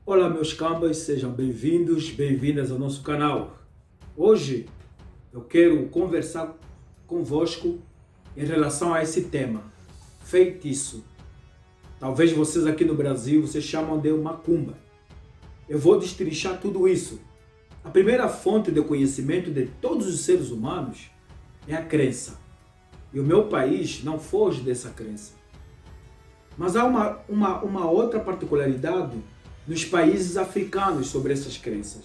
Olá meus cambas, sejam bem-vindos, bem-vindas ao nosso canal. Hoje eu quero conversar convosco em relação a esse tema, feitiço. Talvez vocês aqui no Brasil vocês chamam de macumba. Eu vou destrinchar tudo isso. A primeira fonte de conhecimento de todos os seres humanos é a crença. E o meu país não foge dessa crença. Mas há uma outra particularidade nos países africanos sobre essas crenças.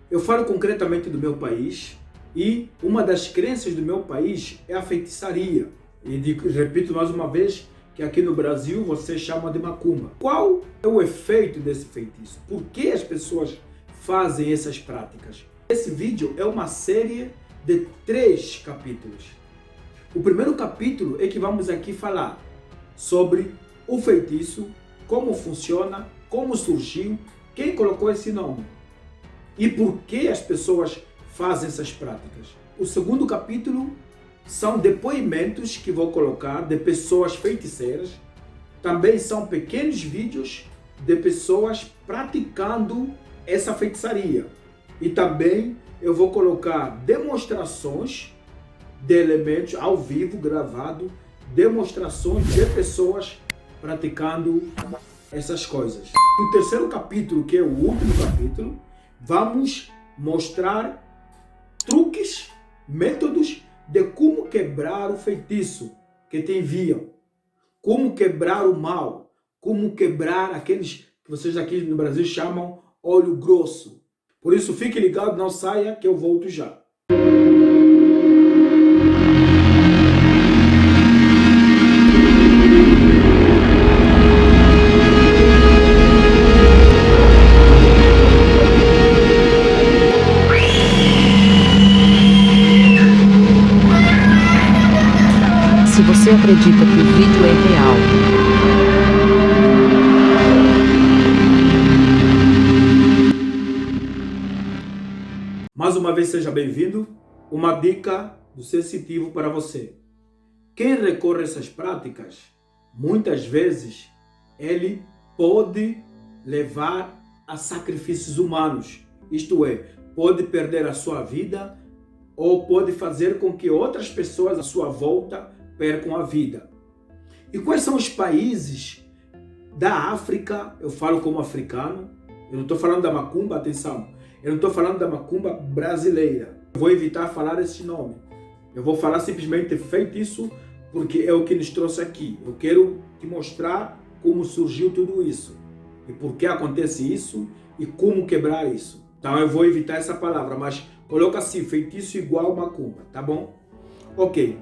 Eu falo concretamente do meu país e uma das crenças do meu país é a feitiçaria. E repito mais uma vez que aqui no Brasil você chama de macumba. Qual é o efeito desse feitiço? Por que as pessoas fazem essas práticas? Esse vídeo é uma série de 3 capítulos. O primeiro capítulo é que vamos aqui falar sobre o feitiço, como funciona, como surgiu, quem colocou esse nome e por que as pessoas fazem essas práticas. O segundo capítulo são depoimentos que vou colocar de pessoas feiticeiras. Também são pequenos vídeos de pessoas praticando essa feitiçaria. E também eu vou colocar demonstrações de elementos ao vivo, gravado, demonstrações de pessoas praticando essas coisas. No terceiro capítulo, que é o último capítulo, vamos mostrar truques, métodos de como quebrar o feitiço que te enviam, como quebrar o mal, como quebrar aqueles que vocês aqui no Brasil chamam olho grosso. Por isso, fique ligado, não saia que eu volto já. Se você acredita que o vídeo é real, mais uma vez seja bem-vindo. Uma dica do sensitivo para você. Quem recorre a essas práticas, muitas vezes, ele pode levar a sacrifícios humanos. Isto é, pode perder a sua vida ou pode fazer com que outras pessoas à sua volta percam a vida. E quais são os países da África? Eu falo como africano, eu não estou falando da macumba, atenção, eu não estou falando da macumba brasileira. Eu vou evitar falar esse nome. Eu vou falar simplesmente feitiço, porque é o que nos trouxe aqui. Eu quero te mostrar como surgiu tudo isso, e por que acontece isso, e como quebrar isso. Então eu vou evitar essa palavra, mas coloca assim, feitiço igual macumba, tá bom? Ok.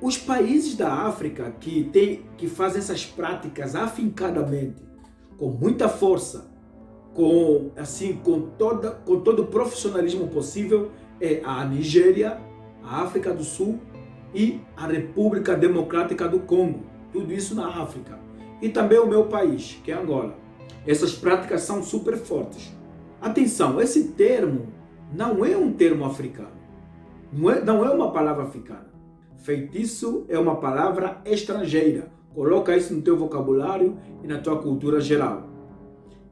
Os países da África que fazem essas práticas afincadamente, com muita força, com todo o profissionalismo possível, é a Nigéria, a África do Sul e a República Democrática do Congo. Tudo isso na África. E também o meu país, que é Angola. Essas práticas são super fortes. Atenção, esse termo não é um termo africano. Não é uma palavra africana. Feitiço é uma palavra estrangeira. Coloca isso no teu vocabulário e na tua cultura geral.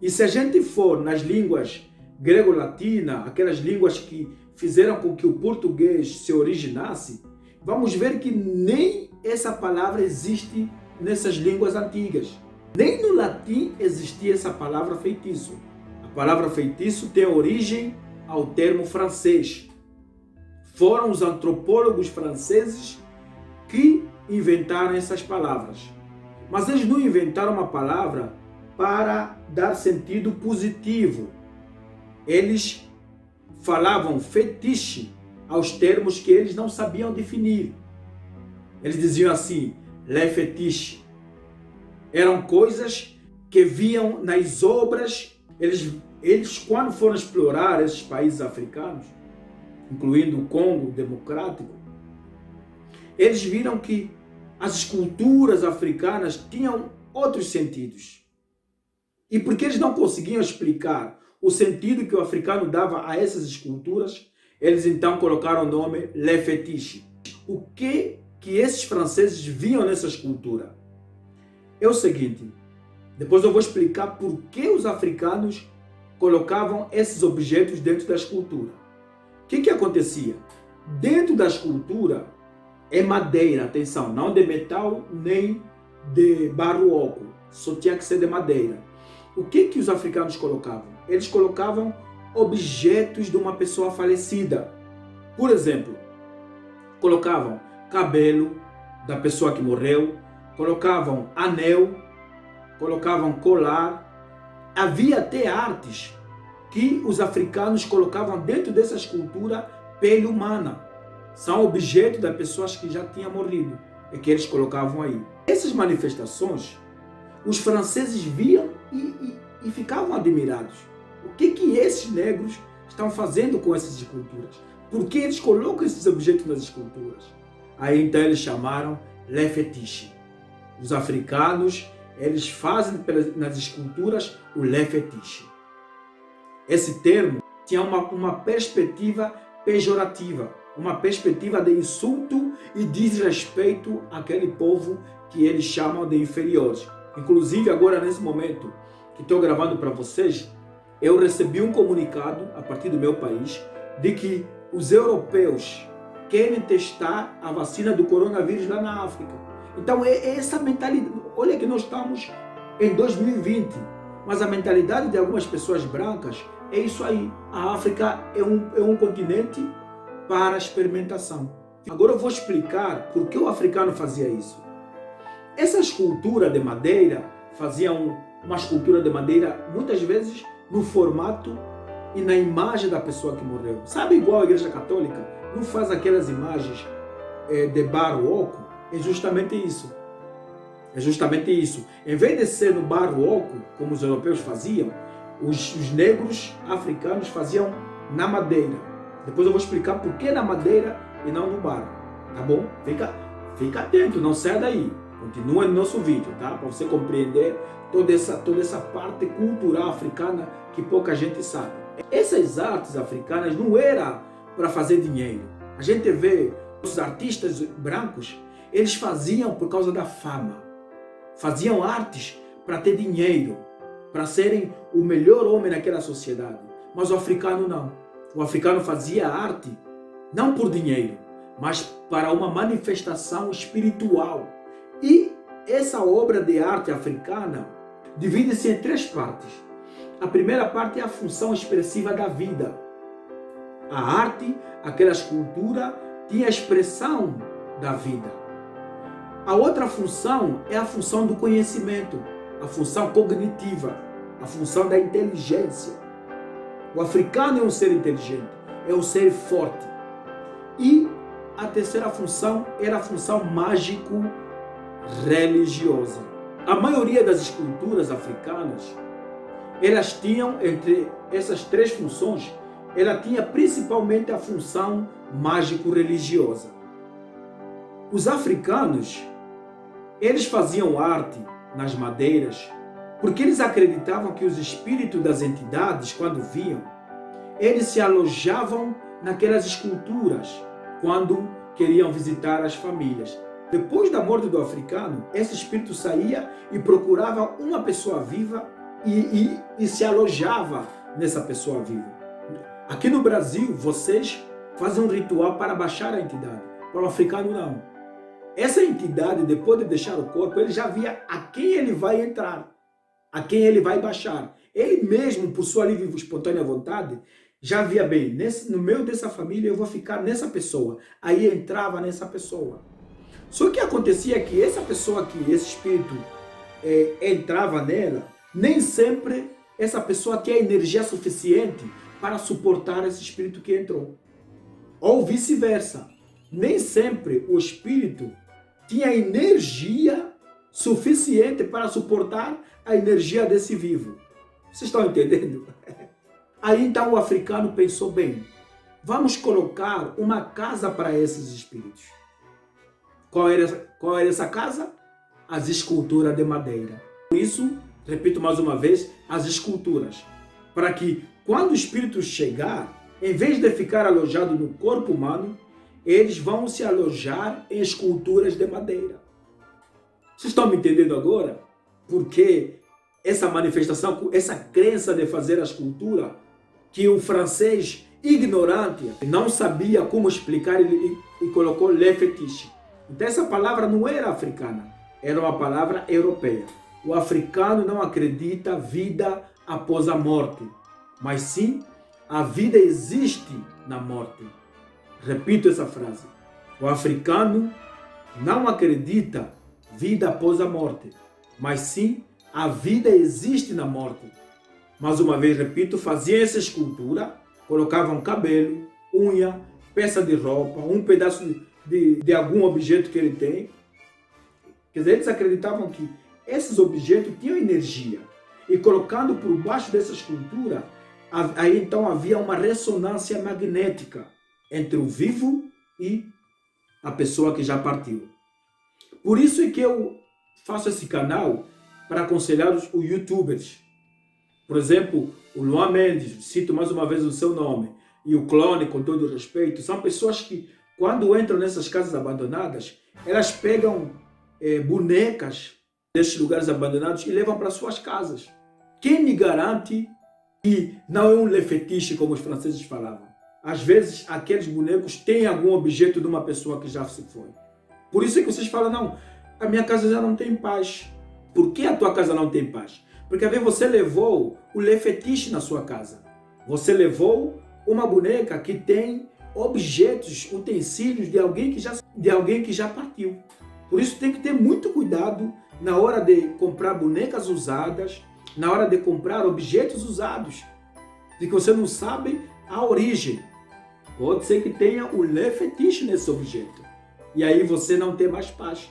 E se a gente for nas línguas grego-latina, aquelas línguas que fizeram com que o português se originasse, vamos ver que nem essa palavra existe nessas línguas antigas. Nem no latim existia essa palavra feitiço. A palavra feitiço tem origem ao termo francês. Foram os antropólogos franceses que inventaram essas palavras. Mas eles não inventaram uma palavra para dar sentido positivo. Eles falavam fetiche aos termos que eles não sabiam definir. Eles diziam assim, les fétiches. Eram coisas que viam nas obras. Eles quando foram explorar esses países africanos, incluindo o Congo Democrático, eles viram que as esculturas africanas tinham outros sentidos. E porque eles não conseguiam explicar o sentido que o africano dava a essas esculturas, eles então colocaram o nome Les Fétiches. O que esses franceses viam nessa escultura? É o seguinte, Depois eu vou explicar por que os africanos colocavam esses objetos dentro da escultura. O que acontecia? Dentro da escultura é madeira, atenção, não de metal nem de barro oco, só tinha que ser de madeira. O que os africanos colocavam? Eles colocavam objetos de uma pessoa falecida. Por exemplo, colocavam cabelo da pessoa que morreu, colocavam anel, colocavam colar. Havia até artes que os africanos colocavam dentro dessa escultura pele humana. São objetos das pessoas que já tinham morrido, é que eles colocavam aí. Essas manifestações, os franceses viam e ficavam admirados. O que esses negros estão fazendo com essas esculturas? Por que eles colocam esses objetos nas esculturas? Aí então eles chamaram le fetiche. Os africanos, eles fazem nas esculturas o le fetiche. Esse termo tinha uma perspectiva pejorativa, uma perspectiva de insulto e desrespeito àquele povo que eles chamam de inferiores. Inclusive agora nesse momento que estou gravando para vocês, eu recebi um comunicado a partir do meu país de que os europeus querem testar a vacina do coronavírus lá na África. Então é essa mentalidade. Olha que nós estamos em 2020, mas a mentalidade de algumas pessoas brancas é isso aí. A África é um continente para experimentação. Agora eu vou explicar por que o africano fazia isso. Essa escultura de madeira, faziam uma escultura de madeira muitas vezes no formato e na imagem da pessoa que morreu. Sabe, igual a Igreja Católica não faz aquelas imagens de barro oco? É justamente isso. É justamente isso. Em vez de ser no barro oco, como os europeus faziam, os negros africanos faziam na madeira. Depois eu vou explicar por que na madeira e não no barro. Tá bom? Fica atento, não saia daí. Continua no nosso vídeo, tá? Para você compreender toda essa parte cultural africana que pouca gente sabe. Essas artes africanas não eram para fazer dinheiro. A gente vê os artistas brancos, eles faziam por causa da fama. Faziam artes para ter dinheiro, para serem o melhor homem naquela sociedade. Mas o africano não. O africano fazia arte não por dinheiro, mas para uma manifestação espiritual. E essa obra de arte africana divide-se em 3 partes. A primeira parte é a função expressiva da vida. A arte, aquela escultura, tinha a expressão da vida. A outra função é a função do conhecimento, a função cognitiva, a função da inteligência. O africano é um ser inteligente, é um ser forte. E a terceira função era a função mágico-religiosa. A maioria das esculturas africanas, elas tinham, entre essas 3 funções, ela tinha principalmente a função mágico-religiosa. Os africanos, eles faziam arte nas madeiras porque eles acreditavam que os espíritos das entidades, quando viam, eles se alojavam naquelas esculturas quando queriam visitar as famílias. Depois da morte do africano, esse espírito saía e procurava uma pessoa viva e se alojava nessa pessoa viva. Aqui no Brasil, vocês fazem um ritual para baixar a entidade. Para o africano, não. Essa entidade, depois de deixar o corpo, ele já via a quem ele vai entrar, a quem ele vai baixar. Ele mesmo, por sua livre e espontânea vontade, já via bem, no meio dessa família eu vou ficar nessa pessoa. Aí entrava nessa pessoa. Só que acontecia que essa pessoa aqui, esse espírito, entrava nela, nem sempre essa pessoa tinha energia suficiente para suportar esse espírito que entrou. Ou vice-versa. Nem sempre o espírito tinha energia suficiente para suportar a energia desse vivo. Vocês estão entendendo? Aí então o africano pensou bem, vamos colocar uma casa para esses espíritos. Qual era essa casa? As esculturas de madeira. Por isso, repito mais uma vez, as esculturas. Para que quando o espírito chegar, em vez de ficar alojado no corpo humano, eles vão se alojar em esculturas de madeira. Vocês estão me entendendo agora? Porque essa manifestação, essa crença de fazer a escultura, que o francês ignorante não sabia como explicar e colocou le fétiche. Então essa palavra não era africana, era uma palavra europeia. O africano não acredita vida após a morte, mas sim a vida existe na morte. Repito essa frase. O africano não acredita vida após a morte, mas sim a vida existe na morte. Mais uma vez, repito, faziam essa escultura, colocavam cabelo, unha, peça de roupa, um pedaço de algum objeto que ele tem. Quer dizer, eles acreditavam que esses objetos tinham energia. E colocando por baixo dessa escultura, aí então havia uma ressonância magnética entre o vivo e a pessoa que já partiu. Por isso é que eu faço esse canal para aconselhar os youtubers. Por exemplo, o Luan Mendes, cito mais uma vez o seu nome, e o Clone, com todo o respeito, são pessoas que, quando entram nessas casas abandonadas, elas pegam bonecas desses lugares abandonados e levam para suas casas. Quem me garante que não é um le fétiche, como os franceses falavam? Às vezes, aqueles bonecos têm algum objeto de uma pessoa que já se foi. Por isso é que vocês falam, não, a minha casa já não tem paz. Por que a tua casa não tem paz? Porque às vezes você levou o le fétiche na sua casa. Você levou uma boneca que tem objetos, utensílios de alguém que já partiu. Por isso tem que ter muito cuidado na hora de comprar bonecas usadas, na hora de comprar objetos usados, de que você não sabe a origem. Pode ser que tenha o le fétiche nesse objeto. E aí você não tem mais paz.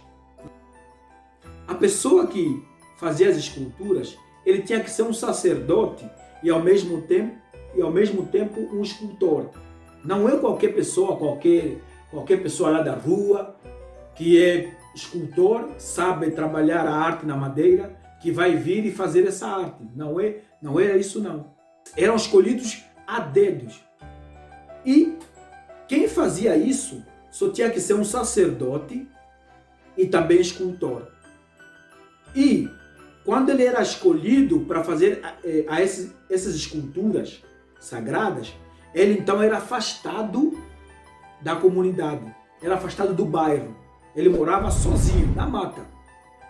A pessoa que fazia as esculturas, ele tinha que ser um sacerdote e ao mesmo tempo um escultor. Não é qualquer pessoa, qualquer pessoa lá da rua que é escultor, sabe trabalhar a arte na madeira, que vai vir e fazer essa arte. Não era isso não. Eram escolhidos a dedos. E quem fazia isso só tinha que ser um sacerdote e também escultor. E quando ele era escolhido para fazer essas esculturas sagradas, ele então era afastado da comunidade, era afastado do bairro. Ele morava sozinho, na mata,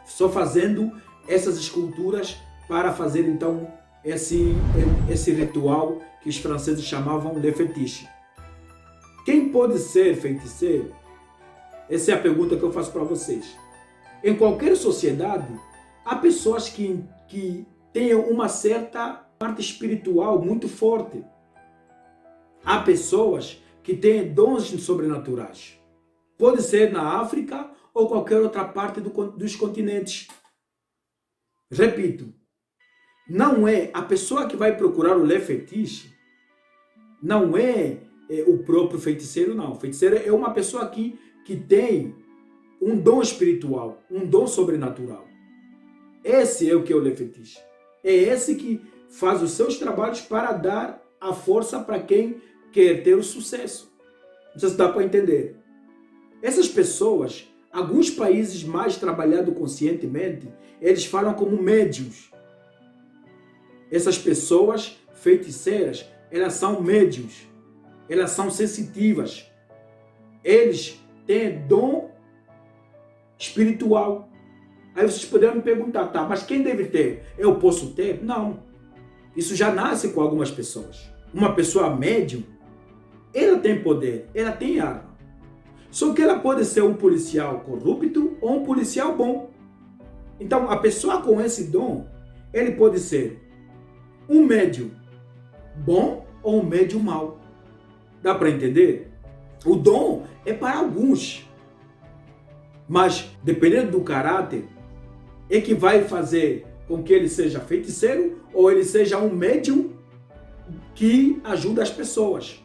só fazendo essas esculturas para fazer então esse ritual que os franceses chamavam le fétiche. Quem pode ser feiticeiro? Essa é a pergunta que eu faço para vocês. Em qualquer sociedade, há pessoas que tenham uma certa parte espiritual muito forte. Há pessoas que têm dons sobrenaturais. Pode ser na África ou qualquer outra parte dos continentes. Repito, não é a pessoa que vai procurar o le fétiche, não é o próprio feiticeiro, não. O feiticeiro é uma pessoa que tem um dom espiritual, um dom sobrenatural. Esse é o que é o le fétiche. É esse que faz os seus trabalhos para dar a força para quem quer ter o sucesso. Não sei se dá para entender. Essas pessoas, alguns países mais trabalhados conscientemente, eles falam como médiuns. Essas pessoas feiticeiras, elas são médiuns. Elas são sensitivas. Eles têm dom espiritual. Aí vocês poderiam me perguntar, tá, mas quem deve ter? Eu posso ter? Não. Isso já nasce com algumas pessoas. Uma pessoa médium, ela tem poder, ela tem arma. Só que ela pode ser um policial corrupto ou um policial bom. Então, a pessoa com esse dom, ele pode ser um médium bom ou um médium mau. Dá para entender? O dom é para alguns. Mas, dependendo do caráter, é que vai fazer com que ele seja feiticeiro ou ele seja um médium que ajuda as pessoas.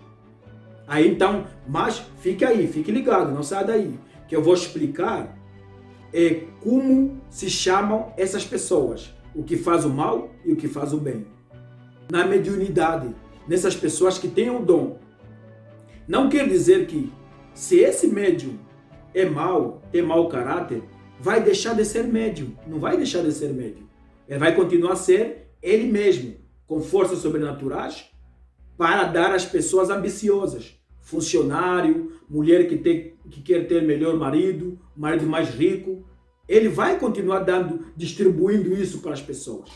Aí então, mas fique aí, fique ligado, não saia daí, que eu vou explicar como se chamam essas pessoas, o que faz o mal e o que faz o bem. Na mediunidade, nessas pessoas que têm o dom. Não quer dizer que se esse médium é mau, tem mau caráter, vai deixar de ser médium. Não vai deixar de ser médium. Ele vai continuar a ser ele mesmo, com forças sobrenaturais, para dar às pessoas ambiciosas. Funcionário, mulher que quer ter melhor marido, marido mais rico. Ele vai continuar distribuindo isso para as pessoas.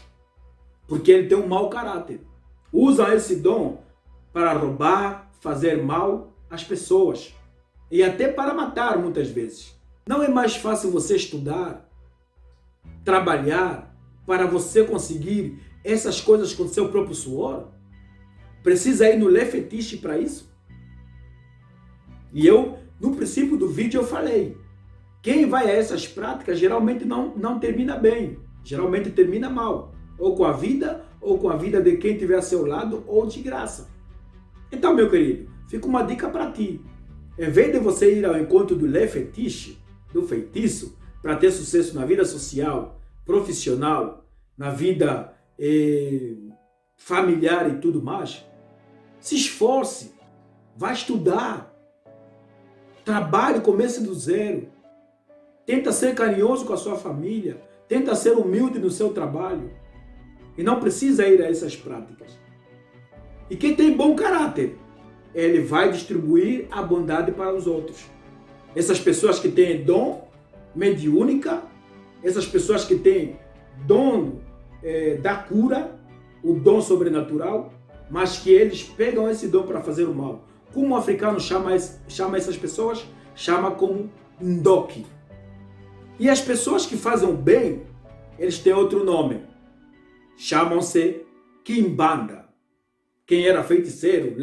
Porque ele tem um mau caráter. Usa esse dom para roubar, fazer mal às pessoas. E até para matar muitas vezes. Não é mais fácil você estudar, trabalhar, para você conseguir essas coisas com seu próprio suor? Precisa ir no Le Fetiche para isso? E eu, no princípio do vídeo, eu falei, quem vai a essas práticas geralmente não termina bem, geralmente termina mal, ou com a vida de quem estiver a seu lado, ou de graça. Então, meu querido, fica uma dica para ti. Em vez de você ir ao encontro do Le Fetiche, do feitiço, para ter sucesso na vida social, profissional, na vida familiar e tudo mais, se esforce, vai estudar, trabalhe, comece do zero, tenta ser carinhoso com a sua família, tenta ser humilde no seu trabalho e não precisa ir a essas práticas. E quem tem bom caráter, ele vai distribuir a bondade para os outros. Essas pessoas que têm dom mediúnica, essas pessoas que têm dom da cura, o dom sobrenatural, mas que eles pegam esse dom para fazer o mal. Como o africano chama essas pessoas? Chama como Ndoki. E as pessoas que fazem o bem, eles têm outro nome. Chamam-se Kimbanda. Quem era feiticeiro,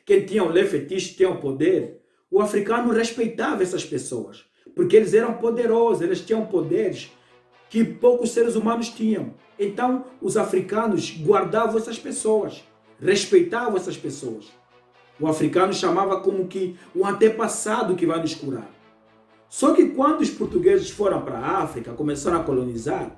quem tinha o Le Fetiche, tinha o poder, o africano respeitava essas pessoas, porque eles eram poderosos, eles tinham poderes que poucos seres humanos tinham. Então, os africanos guardavam essas pessoas, respeitavam essas pessoas. O africano chamava como que o antepassado que vai nos curar. Só que quando os portugueses foram para a África, começaram a colonizar,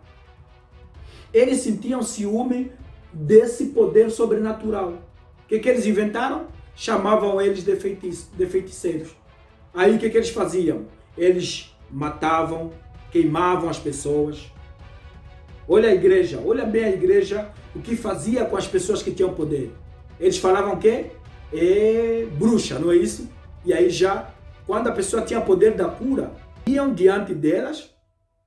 eles sentiam ciúme desse poder sobrenatural. O que eles inventaram? Chamavam eles de feiticeiros. Aí o que eles faziam? Eles matavam, queimavam as pessoas. Olha a igreja, olha bem a igreja, o que fazia com as pessoas que tinham poder. Eles falavam que é bruxa, não é isso? E aí já, quando a pessoa tinha poder da cura, iam diante delas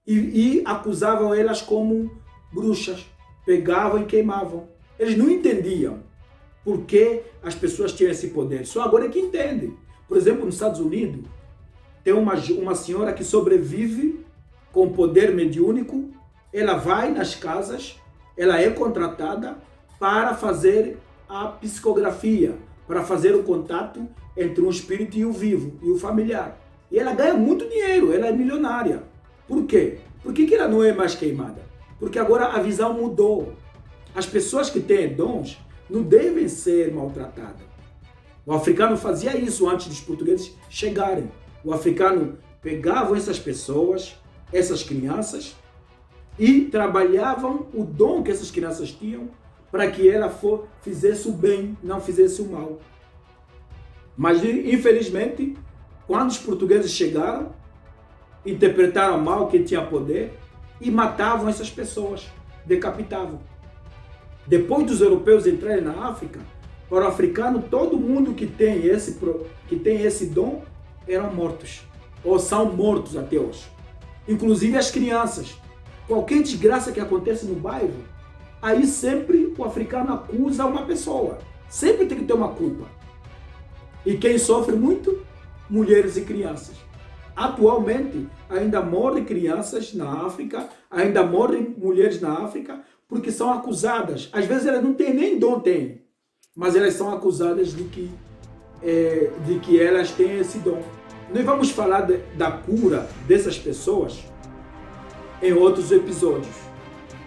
e acusavam elas como bruxas. Pegavam e queimavam. Eles não entendiam por que as pessoas tinham esse poder. Só agora é que entendem. Por exemplo, nos Estados Unidos, tem uma senhora que sobrevive com poder mediúnico. Ela vai nas casas, ela é contratada para fazer a psicografia, para fazer o contato entre o espírito e o vivo, e o familiar. E ela ganha muito dinheiro, ela é milionária. Por quê? Por que ela não é mais queimada? Porque agora a visão mudou. As pessoas que têm dons não devem ser maltratadas. O africano fazia isso antes dos portugueses chegarem. O africano pegava essas pessoas, essas crianças, e trabalhavam o dom que essas crianças tinham para que ela fizesse o bem, não fizesse o mal. Mas, infelizmente, quando os portugueses chegaram, interpretaram mal quem tinha poder e matavam essas pessoas, decapitavam. Depois dos europeus entrarem na África, para o africano, todo mundo que tem esse dom eram mortos, ou são mortos até hoje. Inclusive as crianças. Qualquer desgraça que acontece no bairro, aí sempre o africano acusa uma pessoa. Sempre tem que ter uma culpa. E quem sofre muito? Mulheres e crianças. Atualmente, ainda morrem crianças na África, ainda morrem mulheres na África, porque são acusadas. Às vezes elas não têm nem dom, mas elas são acusadas de que elas têm esse dom. Nós vamos falar da cura dessas pessoas em outros episódios,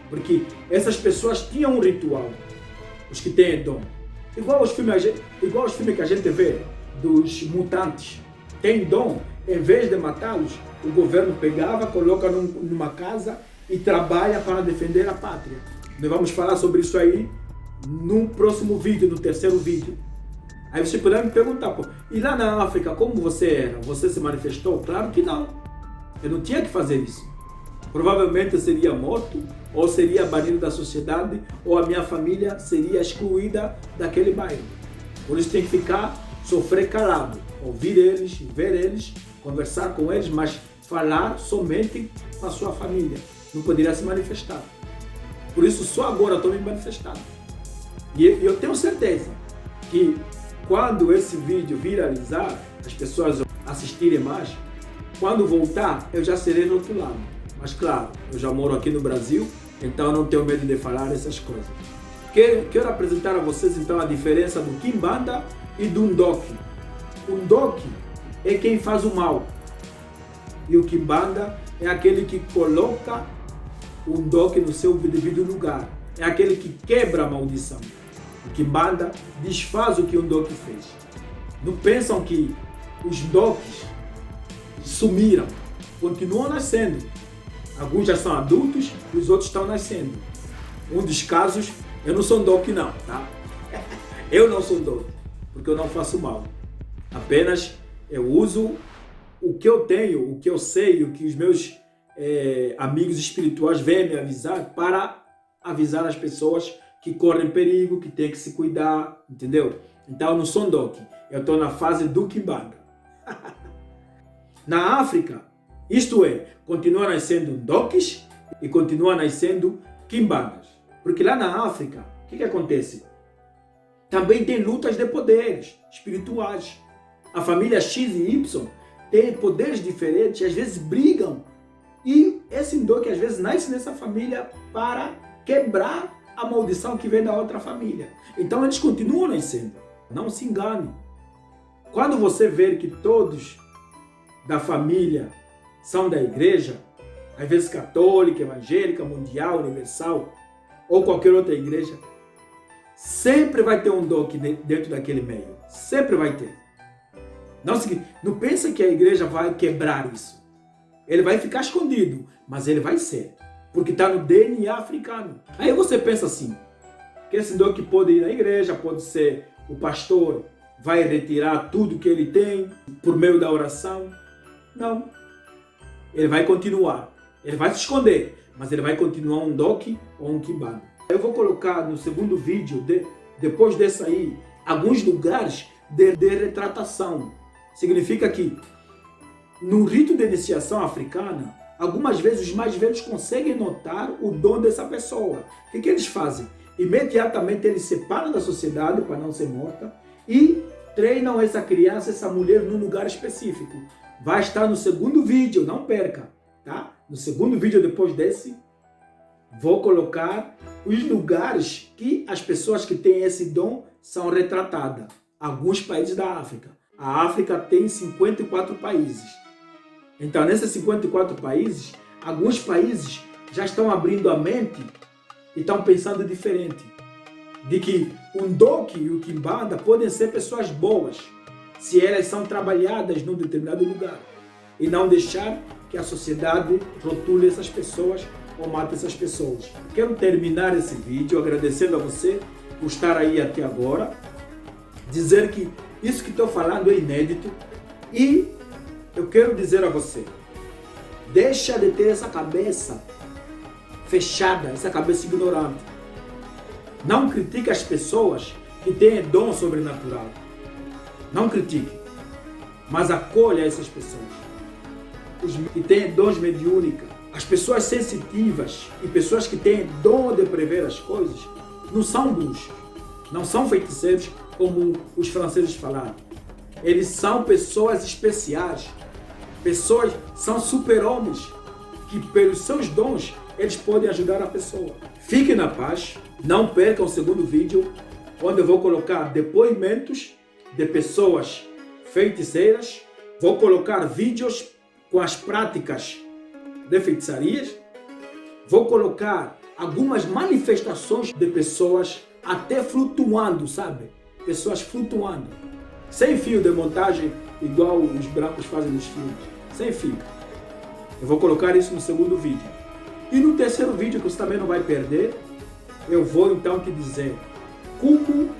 porque essas pessoas tinham um ritual, os que têm dom. Igual os filmes que a gente vê dos mutantes. Tem dom, em vez de matá-los, o governo pegava, coloca numa casa e trabalha para defender a pátria. Nós vamos falar sobre isso aí no próximo vídeo, no terceiro vídeo. Aí você poderá me perguntar, pô, e lá na África, como você era? Você se manifestou? Claro que não. Eu não tinha que fazer isso. provavelmente eu seria morto, ou seria banido da sociedade, ou a minha família seria excluída daquele bairro. Por isso tem que ficar, sofrer calado, ouvir eles, ver eles, conversar com eles, mas falar somente com a sua família. Não poderia se manifestar. Por isso só agora estou me manifestando. E eu tenho certeza que quando esse vídeo viralizar, as pessoas assistirem mais, quando voltar eu já serei rotulado. Mas claro, eu já moro aqui no Brasil, então eu não tenho medo de falar essas coisas. Quero apresentar a vocês então a diferença do Kimbanda e do Ndoki. O Ndoki é quem faz o mal. E o Kimbanda é aquele que coloca o Ndoki no seu devido lugar. É aquele que quebra a maldição. O Kimbanda desfaz o que o Ndoki fez. Não pensam que os Ndokis sumiram. Continuam nascendo. Alguns já são adultos e os outros estão nascendo. Um dos casos, eu não sou Ndoki não, tá? Eu não sou Ndoki, porque eu não faço mal. Apenas eu uso o que eu tenho, o que eu sei, o que os meus amigos espirituais vêm me avisar para avisar as pessoas que correm perigo, que tem que se cuidar, entendeu? Então eu não sou Ndoki, eu estou na fase do Kimbanda. Na África, isto é, continua nascendo Ndokis e continua nascendo Kimbandas. Porque lá na África, o que acontece? Também tem lutas de poderes espirituais. A família X e Y tem poderes diferentes, às vezes brigam. E esse Ndoki às vezes nasce nessa família para quebrar a maldição que vem da outra família. Então eles continuam nascendo. Não se engane. Quando você ver que todos da família são da igreja, às vezes católica, evangélica, mundial, universal, ou qualquer outra igreja, sempre vai ter um Ndoki dentro daquele meio. Sempre vai ter. Não pensa que a igreja vai quebrar isso. Ele vai ficar escondido, mas ele vai ser. Porque está no DNA africano. Aí você pensa assim, que esse Ndoki pode ir na igreja, pode ser o pastor, vai retirar tudo que ele tem por meio da oração. Não. Ele vai continuar. Ele vai se esconder, mas ele vai continuar um Ndoki ou um Kimbanda. Eu vou colocar no segundo vídeo, depois desse aí, alguns lugares de retratação. Significa que no rito de iniciação africana, algumas vezes os mais velhos conseguem notar o dom dessa pessoa. O que eles fazem? Imediatamente eles separam da sociedade para não ser morta e treinam essa criança, essa mulher num lugar específico. Vai estar no segundo vídeo, não perca, tá? No segundo vídeo depois desse, vou colocar os lugares que as pessoas que têm esse dom são retratadas. Alguns países da África. A África tem 54 países. Então, nesses 54 países, alguns países já estão abrindo a mente e estão pensando diferente. De que o Ndoki e o Kimbanda podem ser pessoas boas, se elas são trabalhadas num determinado lugar. E não deixar que a sociedade rotule essas pessoas ou mate essas pessoas. Quero terminar esse vídeo agradecendo a você por estar aí até agora. Dizer que isso que estou falando é inédito. E eu quero dizer a você, deixa de ter essa cabeça fechada, essa cabeça ignorante. Não critique as pessoas que têm dom sobrenatural. Não critique, mas acolha essas pessoas. Os que têm dons mediúnicos, as pessoas sensitivas e pessoas que têm dom de prever as coisas, não são bruxos, não são feiticeiros como os franceses falaram. Eles são pessoas especiais, pessoas são super-homens que pelos seus dons eles podem ajudar a pessoa. Fiquem na paz, não percam o segundo vídeo, onde eu vou colocar depoimentos de pessoas feiticeiras, vou colocar vídeos com as práticas de feitiçarias, vou colocar algumas manifestações de pessoas até flutuando, sabe? Pessoas flutuando, sem fio de montagem, igual os brancos fazem nos filmes, sem fio. Eu vou colocar isso no segundo vídeo. E no terceiro vídeo, que você também não vai perder, eu vou então te dizer como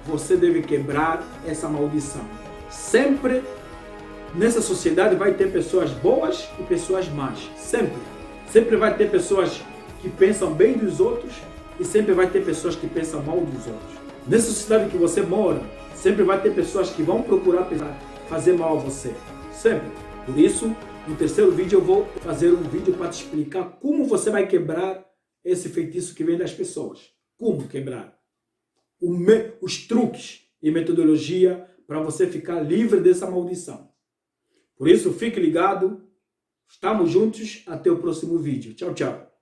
você deve quebrar essa maldição. Sempre nessa sociedade vai ter pessoas boas e pessoas más. Sempre. Sempre vai ter pessoas que pensam bem dos outros e sempre vai ter pessoas que pensam mal dos outros. Nessa sociedade que você mora, sempre vai ter pessoas que vão procurar fazer mal a você. Sempre. Por isso, no terceiro vídeo eu vou fazer um vídeo para te explicar como você vai quebrar esse feitiço que vem das pessoas. Como quebrar. Os truques e metodologia para você ficar livre dessa maldição. Por isso, fique ligado. Estamos juntos. Até o próximo vídeo. Tchau, tchau.